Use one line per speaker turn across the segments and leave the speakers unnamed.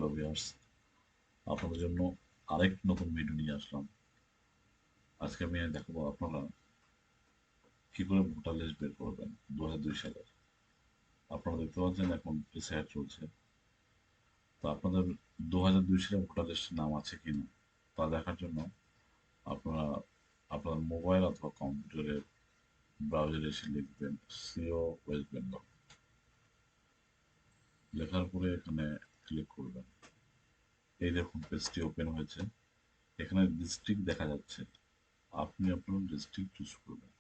Hello viewers, আপনাদের জন্য আরেক নতুন ভিডিও নিয়ে আসলাম। আজকে আমি দেখাবো আপনারা কি করে ভোটার লিস্ট বের করবেন 2002 সালের। আপনারা দেখতে পাচ্ছেন এখন এসআইআর চলছে। তো আপনাদের 2002 সালে ভোটার লিস্টে নাম আছে কিনা তা দেখার জন্য আপনারা আপনার মোবাইল অথবা কম্পিউটারের ব্রাউজারে এসে লিখবেন সিও ওয়েস্ট বেঙ্গল। লেখার পরে এখানে ক্লিক করবেন। এই দেখুন পেজটি ওপেন হয়েছে। এখানে ডিস্ট্রিক্ট দেখা যাচ্ছে। আপনি আপনার ডিস্ট্রিক্ট চুজ করবেন।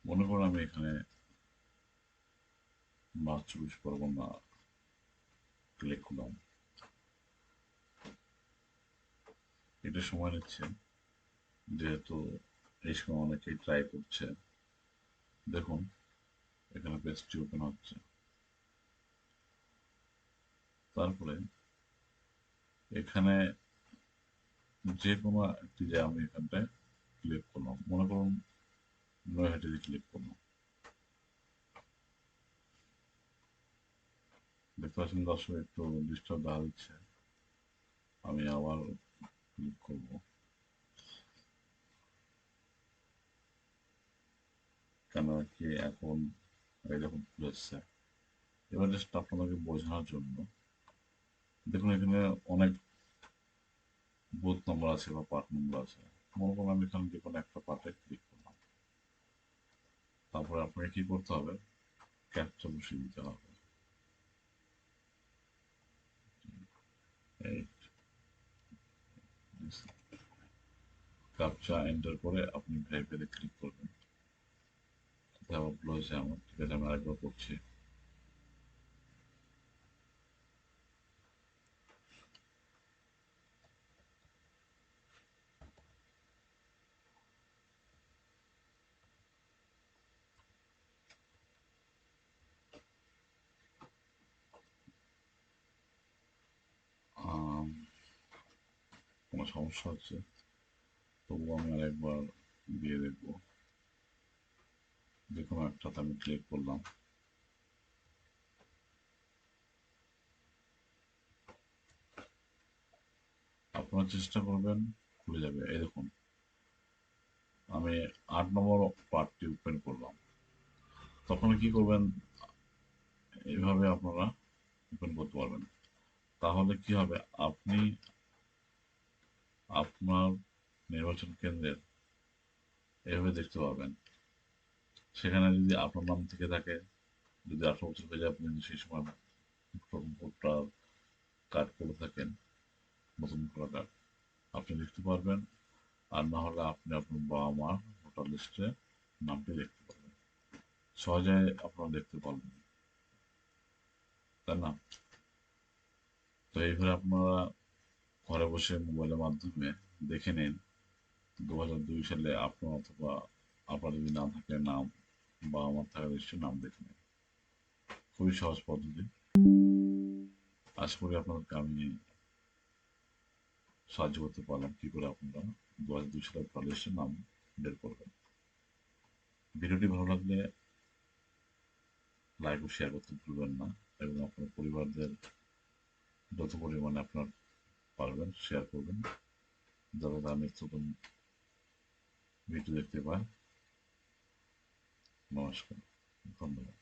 মনে করুন আমি এখানে নর্থ চব্বিশ পরগনা ক্লিক করলাম। এটা সময় নিচ্ছে, যেহেতু এই সময় অনেকেই ট্রাই করছে। দেখুন এখানে পেজটি ওপেন হচ্ছে। তারপরে এখানে যে কোনো একটি যে আমি এখানটায় ক্লিক করলাম, মনে করুন নৈহাটিতে ক্লিক করলাম। দেখতে পাচ্ছেন দর্শক একটু ডিস্টার্ব দেখা দিচ্ছে। আমি আবার ক্লিক করবো। কেন কি এখন এই দেখুন খুলেছে। এবার জাস্ট আপনাদেরকে বোঝানোর জন্য দেখুন এখানে অনেক বুথ নম্বর আছে বা পার্ট নম্বর আছে। মনে করুন আমি এখানে যে কোনো একটা পার্টে ক্লিক করলাম। তারপরে আপনাকে কি করতে হবে, ক্যাপচা বসিয়ে দিতে হবে। এই ক্যাপচা এন্টার করে আপনি ভেরিফাইতে ক্লিক করবেন। আবার ভুল হয়েছে আমার, ঠিক আছে আমি আরেকবার করছি। আম, কোনো সমস্যা হচ্ছে, তবুও আমি আরেকবার দিয়ে দেখবো। যে কোনো একটাতে আমি ক্লিক করলাম। আপনারা চেষ্টা করবেন খুলে যাবে। এই দেখুন আমি 8 নম্বর পার্টটি ওপেন করলাম। তখন কি করবেন, এইভাবে আপনারা ওপেন করতে পারবেন। তাহলে কি হবে, আপনি আপনার নির্বাচন কেন্দ্রের এভাবে দেখতে পাবেন। সেখানে যদি আপনার নাম থেকে থাকে, যদি 18 বছর হয়ে যায়, আপনি যদি সেই সময় ভোটার কার্ড করে থাকেন, নতুন ভোটার কার্ড, আপনি লিখতে পারবেন। আর না হলে আপনি আপনার বাবা মার ভোটার লিস্টে নামটি দেখতে পারবেন, সহজে আপনারা দেখতে পারবেন, তাই না? তো এইভাবে আপনারা ঘরে বসে মোবাইলের মাধ্যমে দেখে নিন 2002 সালে আপনার অথবা আপনার যদি না থাকে নাম বা আমার থাকা নিশ্চয়ই নাম দেখে নিন। খুবই সহজ পদ্ধতি। আশা করি আপনাদেরকে আমি সাহায্য করতে পারলাম কি করে আপনারা 2002 সালের ভোটার লিস্টের নাম বের করবেন। ভিডিওটি ভালো লাগলে লাইক ও শেয়ার করতে ভুলবেন না, এবং আপনার পরিবারদের যত পরিমাণে আপনার পারবেন শেয়ার করবেন, যাতে তারা নিত্য নতুন ভিডিও দেখতে পায়। নমস্কার, ধন্যবাদ।